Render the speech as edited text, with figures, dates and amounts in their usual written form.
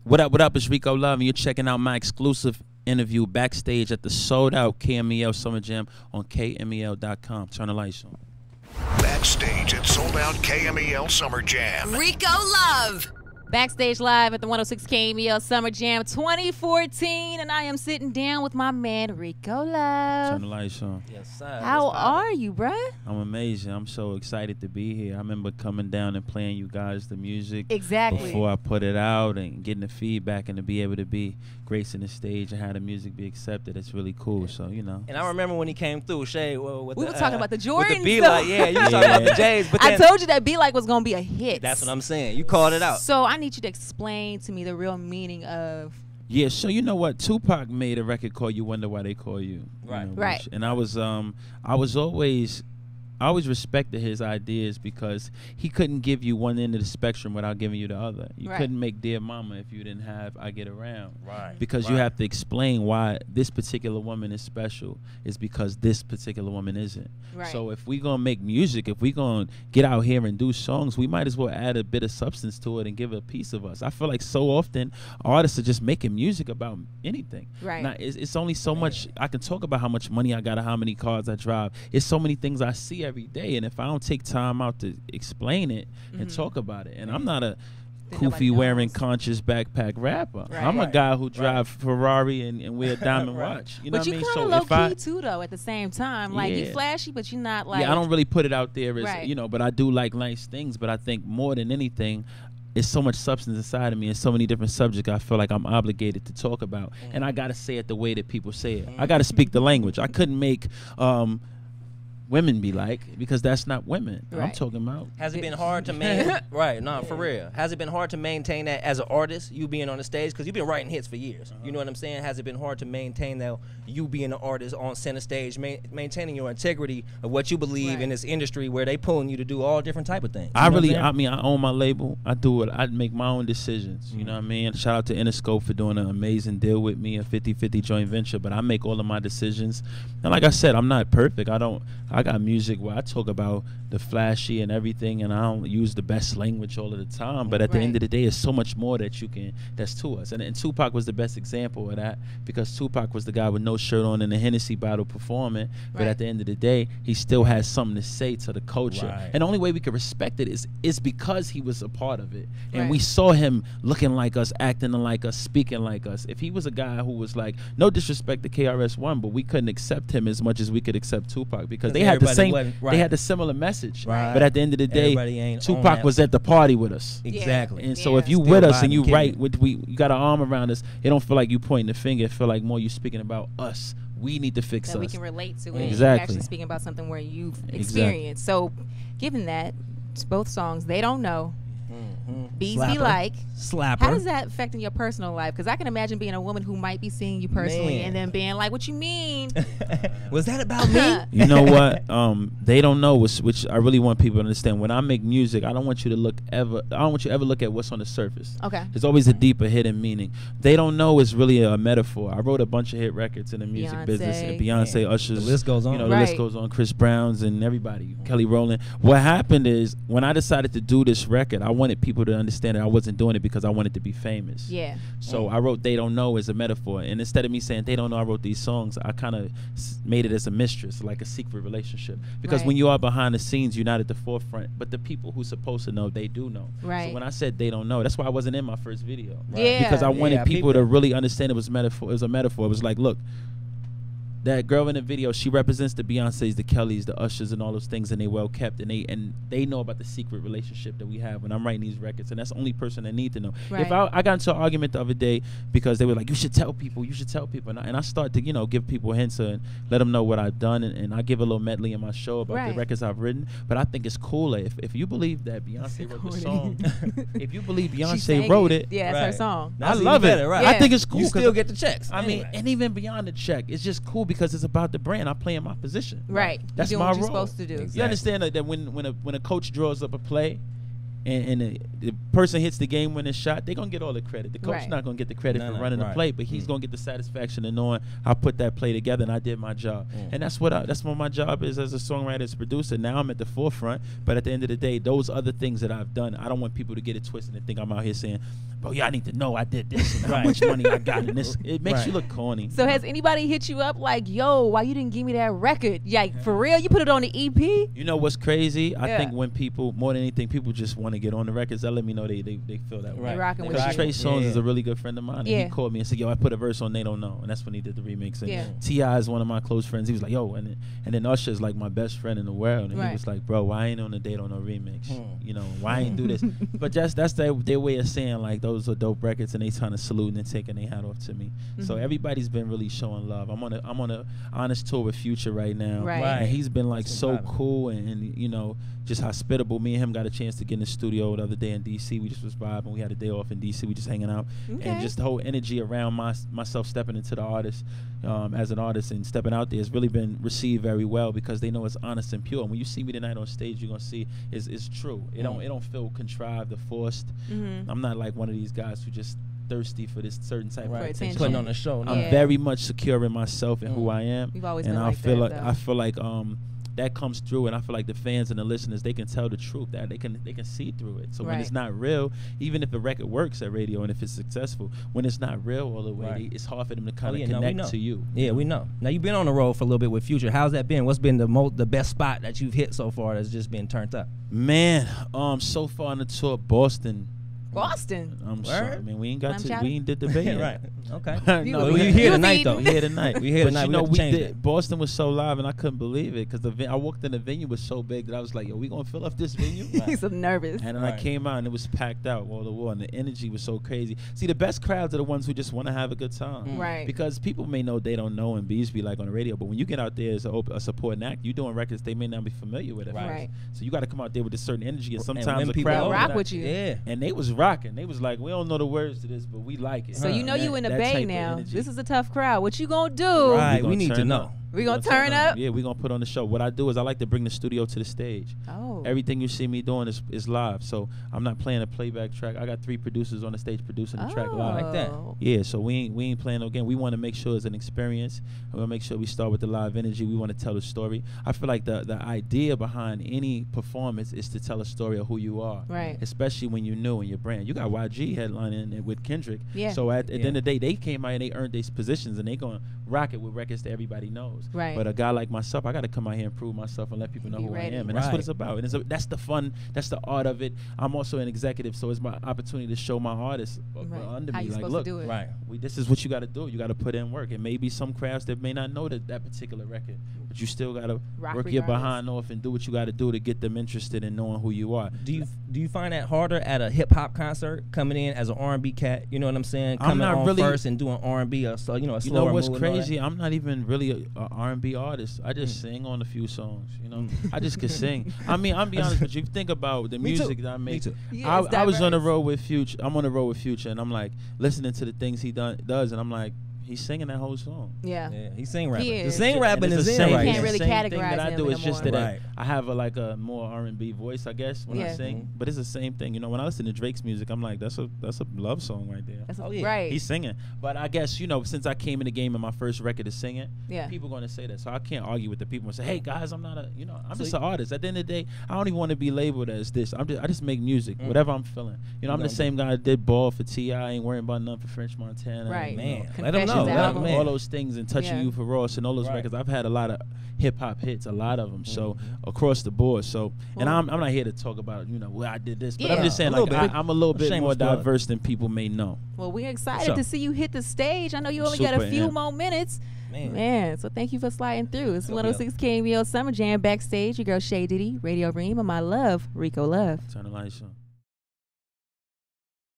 What up, it's Rico Love, and you're checking out my exclusive interview backstage at the sold-out KMEL Summer Jam on KMEL.com. Turn the lights on. Backstage at sold-out KMEL Summer Jam. Rico Love. Backstage live at the 106 KMEL Summer Jam 2014, and I am sitting down with my man Rico Love. Turn the lights on. Yes, sir. How are you, bruh? I'm amazing. I'm so excited to be here. I remember coming down and playing you guys the music Exactly. before I put it out and getting the feedback and to be able to be gracing the stage and have the music be accepted. It's really cool. So, you know. And I remember when he came through, Shay. With We the, were talking about the with Jordans. the B-Like. Yeah, you were talking about the J's. But I then, told you that Be Like was going to be a hit. that's what I'm saying. You called it out. So I need you to explain to me the real meaning of... Yeah, so you know what? Tupac made a record called "You Wonder Why They Call You." Right. Right. And I always respected his ideas because he couldn't give you one end of the spectrum without giving you the other. You Right. couldn't make Dear Mama if you didn't have I Get Around. Right. Because you have to explain why this particular woman is special is because this particular woman isn't. Right. So if we're going to make music, if we're going to get out here and do songs, we might as well add a bit of substance to it and give it a piece of us. I feel like so often artists are just making music about anything. Right. Now, it's only so much I can talk about how much money I got or how many cars I drive. It's so many things I see every day, and if I don't take time out to explain it and talk about it, and I'm not a Then nobody goofy wearing knows. conscious backpack rapper. Right. I'm a Right. guy who drive Ferrari and wear a diamond Right. watch. You know But what I you mean? kind So of low if I key too, though. At the same time, like you Yeah. flashy, but you're not like. I don't really put it out there as Right. you know, but I do like nice things. But I think more than anything, it's so much substance inside of me and so many different subjects I feel like I'm obligated to talk about, and I gotta say it the way that people say it. I gotta speak the language. I couldn't make women be like, because that's not women I'm Right. talking about. Has it been hard to maintain? Right, no, for real. Has it been hard to maintain that as an artist, you being on the stage? Because you've been writing hits for years. You know what I'm saying? Has it been hard to maintain that you being an artist on center stage, maintaining your integrity of what you believe Right. in this industry where they pulling you to do all different type of things? I You know what really, I'm saying? I own my label. I do it. I make my own decisions. You know what I mean? Shout out to Interscope for doing an amazing deal with me, a 50-50 joint venture. But I make all of my decisions. And like I said, I'm not perfect. I got music where I talk about the flashy and everything, and I don't use the best language all of the time. But at the end of the day, it's so much more that's to us. And Tupac was the best example of that, because Tupac was the guy with no shirt on in the Hennessy battle performing. But Right. at the end of the day, he still has something to say to the culture. Right. And the only way we could respect it is because he was a part of it. And we Right. saw him looking like us, acting like us, speaking like us. If he was a guy who was like, no disrespect to KRS-One, but we couldn't accept him as much as we could accept Tupac, because they had the everybody same, wasn't- they right. had the similar message. Right. But at the end of the day, Everybody ain't on Tupac that. was at the party with us. Exactly. And so Yeah. if you Still with us and vibing, you kicking right, it. you got an arm around us, it don't feel like you pointing the finger. It feel like more you speaking about us. We need to fix that we us. can relate to it. Exactly. You're actually speaking about something where you've experienced. So, given that, it's both songs, They Don't Know, Bees Be Slapper. Like. Slapper. How does that affect in your personal life? Because I can imagine being a woman who might be seeing you personally Man. and then being like, "What you mean?" Was that about me? You know what? They don't know, which I really want people to understand. When I make music, I don't want you to ever look at what's on the surface. Okay. There's always a deeper hidden meaning. They don't know is really a metaphor. I wrote a bunch of hit records in the music Beyonce. business, and Beyonce, Man, Usher's, the list goes on. You know, the list Right. goes on. Chris Brown's and everybody, Kelly Rowland. What happened is when I decided to do this record, I wanted people to understand that I wasn't doing it because I wanted to be famous. Yeah. So I wrote They Don't Know as a metaphor. And instead of me saying they don't know I wrote these songs, I kind of made it as a mistress, like a secret relationship. Because Right. when you are behind the scenes, you're not at the forefront. But the people who's supposed to know, they do know. Right. So when I said they don't know, that's why I wasn't in my first video. Yeah. Because I wanted Yeah, people people- to really understand it was metaphor. It was a metaphor. It was like, look, that girl in the video, she represents the Beyoncés, the Kellys, the Ushers, and all those things, and they well kept, and they know about the secret relationship that we have when I'm writing these records, and that's the only person that need to know. Right. If I got into an argument the other day because they were like, you should tell people, and I start to give people hints and let them know what I've done, and I give a little medley in my show about Right. the records I've written. But I think it's cooler if you believe that Beyonce wrote the song, if you believe She Beyonce sang wrote it, Yeah, it's Right. her song. That's I love even it. better, right? I Yeah. think it's cool. You 'cause still get the checks. I mean, anyway. and even beyond the check, it's just cool because it's about the brand. I'm playing my position. Right. That's You're doing my what you're role. supposed to do. Exactly. You understand that when a coach draws up a play, and the person hits the game-winning shot, they're going to get all the credit. The coach's Right. not going to get the credit No, for no, running the right. play, but he's going to get the satisfaction of knowing I put that play together and I did my job. And that's what my job is as a songwriter, as a producer. Now I'm at the forefront, but at the end of the day, those other things that I've done, I don't want people to get it twisted and think I'm out here saying bro, y'all need to know I did this and how much money I got in this. It makes you look corny. So has anybody hit you up like, yo, why you didn't give me that record? Like, for real? You put it on the EP? You know what's crazy? I think when people, more than anything, people just want to get on the records. That let me know they feel that way. They rocking with Because you. Trey Songz is a really good friend of mine. And he called me and said, yo, I put a verse on They Don't Know. And that's when he did the remix. And T.I. is one of my close friends. He was like, yo, and then Usher is like my best friend in the world. And he was like, bro, why ain't on the They Don't Know remix? You know, why ain't do this? But that's their way of saying, like, those are dope records, and they trying to salute and taking their hat off to me. So everybody's been really showing love. I'm on a honest tour with Future right now. And he's been like so cool and you know, just hospitable. Me and him got a chance to get in the studio the other day in DC. We just was vibing. We had a day off in DC. We just hanging out. And just the whole energy around myself stepping into the artist as an artist and stepping out there has really been received very well because they know it's honest and pure. And when you see me tonight on stage, you're gonna see it's true. It don't feel contrived or forced. I'm not like one of these guys who just thirsty for this certain type of attention. Putting on a show. I'm very much secure in myself and who I am. You've always and been I like feel that, like I feel like that comes through, and I feel like the fans and the listeners, they can tell the truth, that they can see through it. So when it's not real, even if the record works at radio and if it's successful, when it's not real all the way, it's hard for them to kind of connect to you. Yeah, we know. Now you've been on the road for a little bit with Future. How's that been? What's been the best spot that you've hit so far that's just been turned up? Man, so far on the tour, Boston. Boston. Sorry, man. We ain't did the venue. Right. Okay. No, we here tonight though. We here tonight. We here tonight. You know, we did. Boston was so live, and I couldn't believe it because I walked in, the venue was so big that I was like, "Yo, we gonna fill up this venue?" He's so nervous. And then I came out and it was packed out wall to wall, and the energy was so crazy. See, the best crowds are the ones who just want to have a good time, right? Because people may know They Don't Know and Bees be like on the radio, but when you get out there as a supporting act, you doing records they may not be familiar with it. Right. So you got to come out there with a certain energy, and sometimes the people crowd rock with you. Yeah. And they was rocking. They was like, we don't know the words to this, but we like it. So you know you in the Bay now. Energy. This is a tough crowd. What you gonna do? Right. We need to know. We gonna turn up? Yeah, we gonna put on the show. What I do is I like to bring the studio to the stage. Oh. Everything you see me doing is live. So I'm not playing a playback track. I got 3 producers on the stage producing the track live. Like that. Yeah, so we ain't playing no game. We want to make sure it's an experience. We want to make sure we start with the live energy. We want to tell a story. I feel like the idea behind any performance is to tell a story of who you are. Right. Especially when you're new in your brand. You got YG headlining it with Kendrick. Yeah. So at the end of the day, they came out and they earned these positions, and they gonna rock it with records that everybody knows. Right. But a guy like myself, I got to come out here and prove myself and let people know who I am. And that's what it's about. And that's the fun. That's the art of it. I'm also an executive, so it's my opportunity to show my artists under How me. you Like, supposed look, to do it. this is what you got to do. You got to put in work. And maybe some crafts that may not know that particular record, but you still got to work your behind off and do what you got to do to get them interested in knowing who you are. Do you find that harder at a hip hop concert, coming in as an R&B cat? You know what I'm saying? Coming on really first and doing R&B, a slower You know what's move crazy? I'm not even really a R&B artist. I just sing on a few songs. You know, I just could sing. I mean, I'm be honest with you. Think about the music that I make. Yeah, I was on the road with Future. I'm on the road with Future, and I'm like listening to the things he does, and I'm like, he's singing that whole song. Yeah, he's sing rapping. He The is. sing rapping is in right. You can't really the same categorize thing that I do him is just anymore. that I have a more R&B voice, I guess, when I sing. But it's the same thing. You know, when I listen to Drake's music, I'm like, that's a love song right there. Right. He's singing. But I guess, you know, since I came in the game and my first record is singing, people going to say that. So I can't argue with the people and say, hey guys, I'm just an artist. At the end of the day, I don't even want to be labeled as this. I just make music, whatever I'm feeling. You know, I'm the same guy that did Ball for T.I. ain't worrying about nothing for French Montana. Right. Man, let them know. All those things and Touching Yeah. You for Ross and all those records. I've had a lot of hip hop hits, a lot of them. So across the board. So and I'm not here to talk about well I did this, but I'm just saying like I'm a little bit more diverse than people may know. Well, we're excited to see you hit the stage. I know you only got a few more minutes. Man, so thank you for sliding through. It's 106 KMEL Summer Jam backstage. Your girl Shay Diddy Radio Reem and my love Rico Love. Turn the lights on.